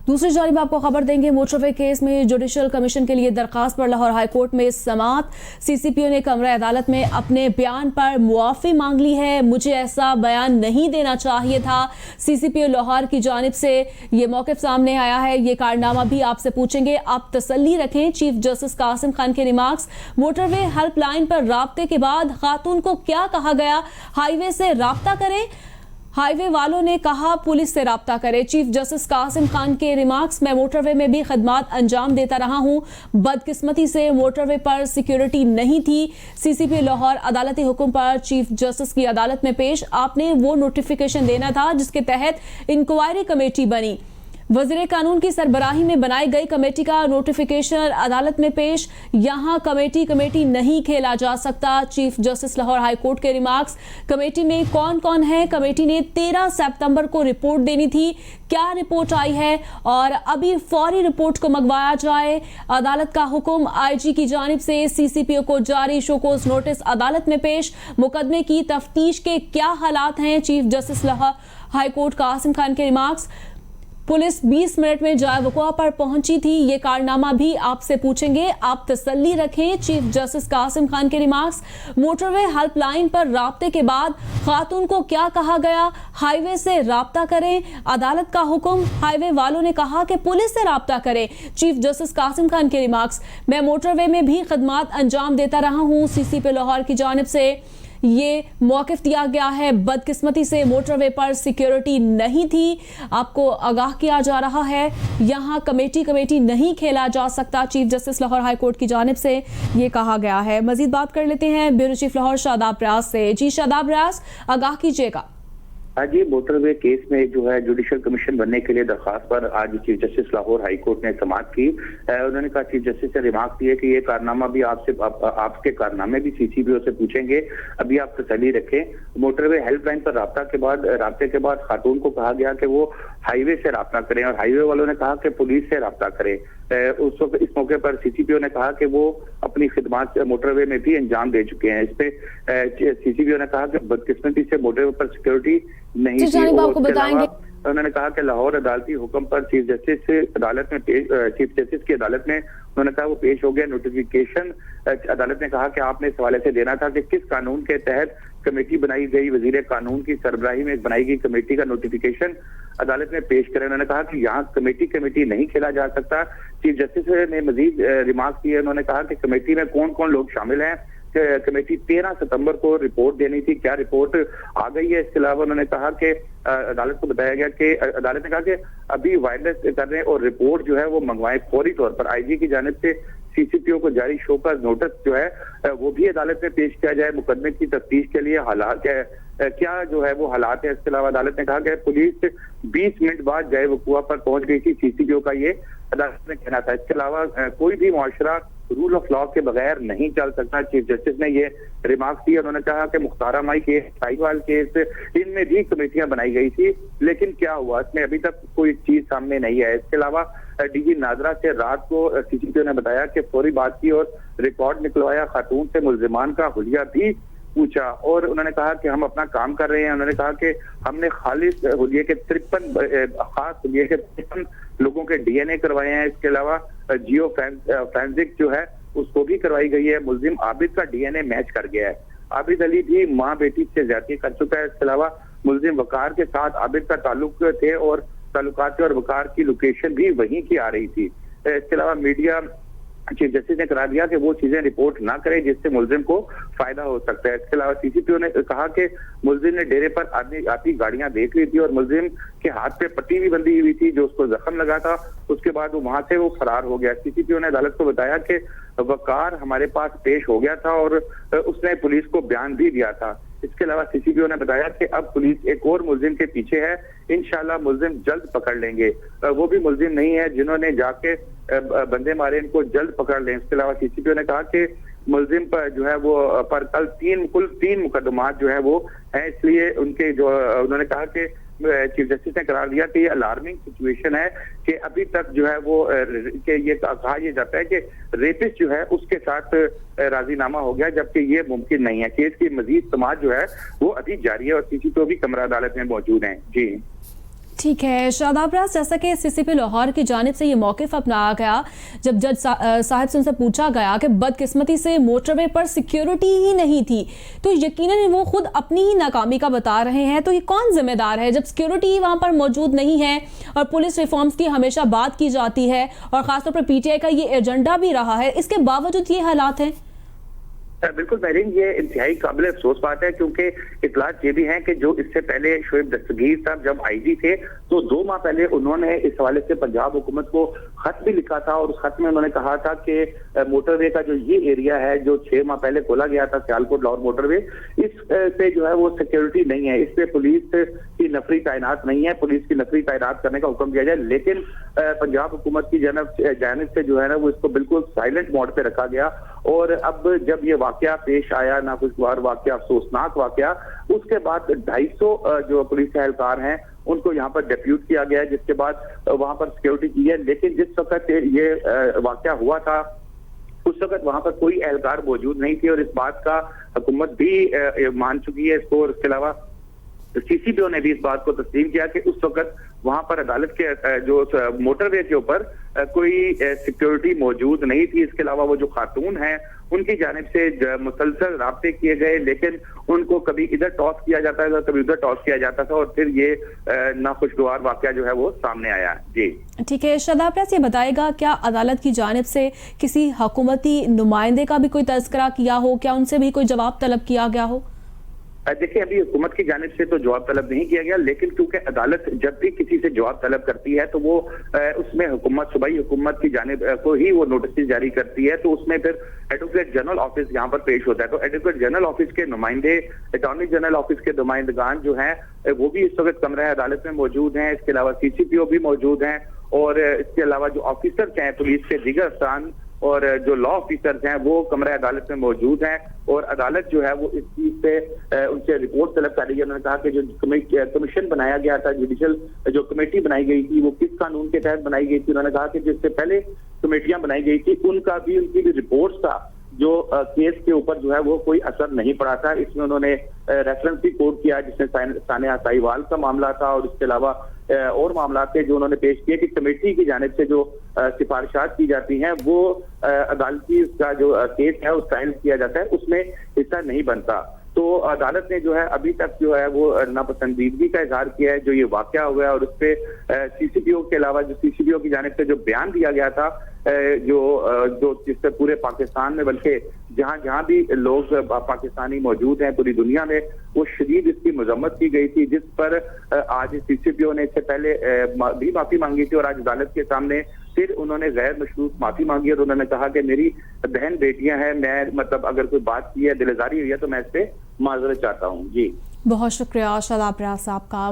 दूसरी जानिब आपको खबर देंगे, मोटरवे केस में जुडिशल कमीशन के लिए दरखास्त पर लाहौर हाई कोर्ट में समाअत। सीसीपीओ ने कमरा अदालत में अपने बयान पर मुआफ़ी मांग ली है। मुझे ऐसा बयान नहीं देना चाहिए था। सीसीपीओ लाहौर की जानिब से ये मौक़िफ़ सामने आया है। ये कारनामा भी आपसे पूछेंगे, आप तसल्ली रखें। चीफ जस्टिस कासिम खान के रिमार्क्स। मोटरवे हेल्पलाइन पर राब्ते के बाद खातून को क्या कहा गया? हाईवे से राब्ता करें, हाईवे वालों ने कहा पुलिस से राब्ता करे। चीफ जस्टिस कासिम खान के रिमार्क्स। मैं मोटरवे में भी खदमात अंजाम देता रहा हूं, बदकिस्मती से मोटरवे पर सिक्योरिटी नहीं थी। सीसीपी लाहौर अदालती हुक्म पर चीफ जस्टिस की अदालत में पेश। आपने वो नोटिफिकेशन देना था जिसके तहत इंक्वायरी कमेटी बनी। वज़ीर कानून की सरबराही में बनाई गई कमेटी का नोटिफिकेशन अदालत में पेश। यहां कमेटी नहीं खेला जा सकता। Chief justice Lahore high court के रिमार्क्स। कमेटी में कौन कौन है? कमेटी ने 13 सितंबर को रिपोर्ट देनी थी। क्या रिपोर्ट आई है और अभी फौरी रिपोर्ट को मंगवाया जाए। अदालत का हुक्म। आईजी की जानिब से सीसीपीओ को जारी शोकोज नोटिस अदालत में पेश। मुकदमे की तफ्तीश के क्या हालात हैं? Chief justice Lahore high court Qasim Khan के रिमार्क्स। पुलिस 20 मिनट में जाए वक़ुआ पर पहुंची थी। ये कारनामा भी आपसे पूछेंगे, आप तसल्ली रखें। चीफ जस्टिस कासिम खान के रिमार्क्स। मोटरवे हेल्पलाइन पर राब्ते के बाद खातून को क्या कहा गया? हाईवे से राब्ता करें, अदालत का हुक्म। हाईवे वालों ने कहा कि पुलिस से राब्ता करें। चीफ जस्टिस कासिम खान के रिमार्क्स। मैं मोटरवे में भी खदमात अंजाम देता रहा हूँ। सीसीपी लाहौर की जानिब से ये मौक़िफ़ दिया गया है। बदकिस्मती से मोटरवे पर सिक्योरिटी नहीं थी। आपको आगाह किया जा रहा है, यहाँ कमेटी नहीं खेला जा सकता। Chief justice Lahore high court की जानिब से ये कहा गया है। मजीद बात कर लेते हैं ब्यूरो चीफ लाहौर शादाब रियाज से। जी शादाब रियाज, आगाह कीजिएगा। आज ये मोटरवे केस में जो है जुडिशल कमीशन बनने के लिए दरखास्त पर आज chief justice Lahore high court ने समाअत की। उन्होंने कहा, चीफ जस्टिस ने रिमार्क दिए कि ये कारनामा भी आपके कारनामे भी सीसीपीओ से पूछेंगे, अभी आप तसल्ली रखें। मोटरवे हेल्पलाइन पर राब्ते के बाद खातून को कहा गया कि वो हाईवे से राब्ता करें और हाईवे वालों ने कहा कि पुलिस से राब्ता करें। उस वक्त इस मौके पर सीसीपीओ ने कहा कि वो अपनी खिदमत मोटरवे में भी अंजाम दे चुके हैं। इस पे सीसीपीओ ने कहा कि बदकिस्मती से मोटरवे पर सिक्योरिटी नहीं थी। आपको बताएंगे। उन्होंने कहा कि लाहौर अदालती हुक्म पर चीफ जस्टिस की अदालत में उन्होंने कहा वो पेश हो गया नोटिफिकेशन। अदालत ने कहा कि आपने इस हवाले से देना था कि किस कानून के तहत कमेटी बनाई गई, वजीर कानून की सरबराही में बनाई गई कमेटी का नोटिफिकेशन अदालत में पेश करें। उन्होंने कहा कि यहाँ कमेटी नहीं खेला जा सकता। चीफ जस्टिस ने मजीद रिमार्क किए। उन्होंने कहा कि कमेटी में कौन कौन लोग शामिल हैं। कमेटी 13 सितंबर को रिपोर्ट देनी थी, क्या रिपोर्ट आ गई है? इसके अलावा उन्होंने कहा कि अदालत को बताया गया कि अदालत ने कहा कि अभी वायरलेस कर रहे हैं और रिपोर्ट जो है वो मंगवाएं फौरी तौर पर। आईजी की जानिब से सीसीपीओ को जारी शोकॉज नोटिस जो है वो भी अदालत में पेश किया जाए। मुकदमे की तफ्तीश के लिए हालात क्या जो है वो हालात है। इसके अलावा अदालत ने कहा कि पुलिस 20 मिनट बाद जाए वक़ुआ पर पहुंच गई थी। सीसीपीओ का ये अदालत ने कहना था। इसके अलावा कोई भी मुआशरा रूल ऑफ लॉ के बगैर नहीं चल सकता। चीफ जस्टिस ने ये रिमार्क दिया। उन्होंने कहा कि Mukhtara my case, Sahiwal case, इनमें भी कमेटियां बनाई गई थी, लेकिन क्या हुआ इसमें अभी तक कोई चीज सामने नहीं है। इसके अलावा डीजी नाजरा से रात को सीसीपीओ ने बताया कि फौरी बात की और रिकॉर्ड निकलवाया। खातून से मुल्जिमान का हुलिया भी पूछा और उन्होंने कहा कि हम अपना काम कर रहे हैं। उन्होंने कहा कि हमने खालिस हुलिये के 53 लोगों के डीएनए करवाए हैं। इसके अलावा जियो फॉरेंसिक जो है उसको भी करवाई गई है। मुल्जिम आबिद का डीएनए मैच कर गया है। आबिद अली भी मां बेटी से ज्यादती कर चुका है। इसके अलावा मुल्जिम वकार के साथ आबिद का ताल्लुक थे और ताल्लुकात और वकार की लोकेशन भी वहीं की आ रही थी। इसके अलावा मीडिया चीफ जस्टिस ने करा दिया कि वो चीजें रिपोर्ट ना करें जिससे मुल्जिम को फायदा हो सकता है। इसके अलावा सीसीपीओ ने कहा कि मुल्जिम ने डेरे पर आती गाड़ियां देख ली थी और मुल्जिम के हाथ पे पट्टी भी बंधी हुई थी जो उसको जख्म लगा था। उसके बाद वो वहां से वो फरार हो गया। सीसीपीओ ने अदालत को बताया कि वकार हमारे पास पेश हो गया था और उसने पुलिस को बयान भी दिया था। इसके अलावा सीसीपीओ ने बताया कि अब पुलिस एक और मुल्जिम के पीछे है, इंशाल्लाह मुल्जिम जल्द पकड़ लेंगे। वो भी मुल्जिम नहीं है जिन्होंने जाके बंदे मारे, इनको जल्द पकड़ लें। इसके अलावा सीसीपीओ ने कहा कि मुल्जिम पर जो है वो पर कुल तीन मुकदमात जो है वो हैं, इसलिए उनके जो उन्होंने कहा कि चीफ जस्टिस ने करार दिया कि ये अलार्मिंग सिचुएशन है कि अभी तक जो है वो कि ये कहा यह जाता है कि रेपिस्ट जो है उसके साथ राजीनामा हो गया, जबकि ये मुमकिन नहीं है। केस की मजीद समाअत जो है वो अभी जारी है और सीसीपीओ भी कमरा अदालत में मौजूद हैं। जी ठीक है शादाब राज, जैसा कि सीसीपी लाहौर की जानिब से ये मौक़िफ़ अपनाया गया जब जज साहब से उनसे पूछा गया कि बदकिस्मती से मोटरवे पर सिक्योरिटी ही नहीं थी, तो यकीनन वो खुद अपनी ही नाकामी का बता रहे हैं। तो ये कौन जिम्मेदार है जब सिक्योरिटी वहाँ पर मौजूद नहीं है और पुलिस रिफॉर्म्स की हमेशा बात की जाती है और ख़ासतौर पर PTI का ये एजेंडा भी रहा है, इसके बावजूद ये हालात हैं? बिल्कुल महरीन, ये इंतहाई काबिल अफसोस बात है क्योंकि इतलात ये भी हैं कि जो इससे पहले शोएब दस्तगीर साहब जब IG थे तो 2 माह पहले उन्होंने इस हवाले से पंजाब हुकूमत को खत भी लिखा था और उस खत में उन्होंने कहा था कि मोटरवे का जो ये एरिया है जो 6 माह पहले खोला गया था सियालकोट लाहौर मोटरवे, इस पे जो है वो सिक्योरिटी नहीं है, इस पे पुलिस की नफरी तैनात नहीं है, पुलिस की नफरी तैनात करने का हुक्म दिया जाए। लेकिन पंजाब हुकूमत की जानिब से जो है ना वो इसको बिल्कुल साइलेंट मोड पे रखा गया और अब जब ये वाकया पेश आया, नाखुशगवार वाकया, अफसोसनाक वाकया, उसके बाद 250 जो पुलिस एहलकार हैं उनको यहाँ पर डेप्यूट किया गया है, जिसके बाद वहां पर सिक्योरिटी की है। लेकिन जिस वक्त ये वाकया हुआ था उस वक्त वहां पर कोई एहलकार मौजूद नहीं थी और इस बात का हुकूमत भी मान चुकी है इसको। और इसके अलावा CCPO ने भी इस बात को तस्लीम किया कि उस वक्त वहां पर अदालत के जो मोटरवे के ऊपर कोई सिक्योरिटी मौजूद नहीं थी। इसके अलावा वो जो खातून हैं उनकी जानिब से मुसलसल राब्ते किए गए, लेकिन उनको कभी इधर टॉस किया जाता था कभी उधर टॉस किया जाता था और फिर ये नाखुशगवार वाकया जो है वो सामने आया। जी ठीक है शादाब राज, ये बताएगा क्या अदालत की जानिब से किसी हुकूमती नुमाइंदे का भी कोई तज़किरा किया हो, क्या उनसे भी कोई जवाब तलब किया गया हो? देखिए, अभी हुकूमत की जानिब से तो जवाब तलब नहीं किया गया, लेकिन क्योंकि अदालत जब भी किसी से जवाब तलब करती है तो वो उसमें हुकूमत, सूबाई हुकूमत की जानिब को ही वो नोटिस जारी करती है, तो उसमें फिर एडवोकेट जनरल ऑफिस यहाँ पर पेश होता है। तो एडवोकेट जनरल ऑफिस के नुमाइंदे, अटॉर्नी जनरल ऑफिस के नुमाइंदगान जो हैं वो भी इस वक्त कमरा अदालत में मौजूद हैं। इसके अलावा CCPO भी मौजूद हैं और इसके अलावा जो ऑफिसर्स हैं पुलिस के दीगर अफसरान और जो लॉ ऑफिसर्स हैं वो कमरा अदालत में मौजूद हैं और अदालत जो है वो इस चीज पे उनसे रिपोर्ट तलब कर रही है। उन्होंने कहा कि जो कमीशन बनाया गया था, जुडिशल जो कमेटी बनाई गई थी वो किस कानून के तहत बनाई गई थी। उन्होंने कहा कि जिससे पहले कमेटियां बनाई गई थी उनकी भी रिपोर्ट्स का जो केस के ऊपर जो है वो कोई असर नहीं पड़ा था। इसमें उन्होंने रेफरेंस भी कोट किया जिसमें सानिया साहिवाल का मामला था और इसके अलावा और मामला थे जो उन्होंने पेश किए कि कमेटी की जानिब से जो सिफारिशात की जाती हैं वो अदालती का जो केस है उस फाइल किया जाता है उसमें हिस्सा नहीं बनता। तो अदालत ने जो है अभी तक जो है वो नापसंदीदगी का इजहार किया है जो ये वाकया हुआ है और उस पर CCPO के अलावा जो CCPO की जानिब से जो बयान दिया गया था जो जिससे पूरे पाकिस्तान में बल्कि जहां भी लोग पाकिस्तानी मौजूद हैं पूरी दुनिया में वो शदीद इसकी मजम्मत की गई थी, जिस पर आज CCPO ने इससे पहले भी माफी मांगी थी और आज अदालत के सामने फिर उन्होंने गैर मशरूत माफी मांगी और उन्होंने कहा कि मेरी बहन बेटियां हैं, मैं मतलब अगर कोई बात की है, दिलजारी हुई है तो मैं इस पे माजरत चाहता हूँ। जी बहुत शुक्रिया शादाब राज साहब का।